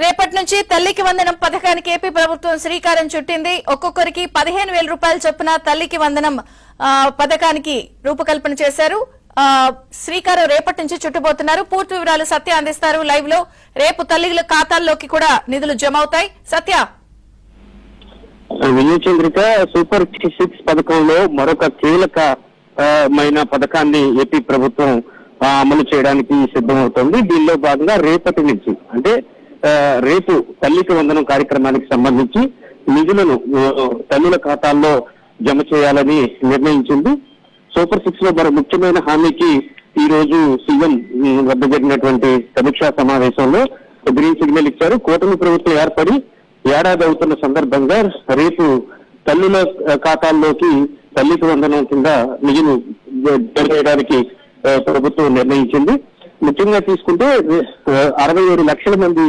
రేపటి నుంచి తల్లికి వందనం పథకానికి ఏపీ ప్రభుత్వం శ్రీకారం చుట్టింది. ఒక్కొక్కరికి 15,000 రూపాయల చొప్పున తల్లికి వందనం పథకానికి రూపకల్పన చేశారు. శ్రీకారం రేపటి నుంచి చుట్టుబోతున్నారు. పూర్తి వివరాలు సత్య అందిస్తారు లైవ్ లో. రేపు తల్లిల ఖాతాల్లోకి కూడా నిధులు జమ అవుతాయి. సత్య, విజయచంద్రిక సూపర్ 6 పథకంలో మరొక కీలకమైన పథకాన్ని ఏపీ ప్రభుత్వం అమలు చేయడానికి సిద్ధమవుతోంది. దీనిలో భాగంగా రేపటి నుంచి అంటే రేపు తల్లికి వందనం కార్యక్రమానికి సంబంధించి నిధులను తల్లుల ఖాతాల్లో జమ చేయాలని నిర్ణయించింది. సూపర్ 6 లో మరో ముఖ్యమైన హామీకి ఈ రోజు సీఎం వద్ద జరిగినటువంటి సమీక్షా సమావేశంలో గ్రీన్ సిగ్నల్ ఇచ్చారు. కూటమి ప్రభుత్వం ఏర్పడి ఏడాది అవుతున్న సందర్భంగా రేపు తల్లుల ఖాతాల్లోకి తల్లికి వందనం కింద నిధులు జమ చేయడానికి ప్రభుత్వం నిర్ణయించింది. ముఖ్యంగా తీసుకుంటే 67 లక్షల మంది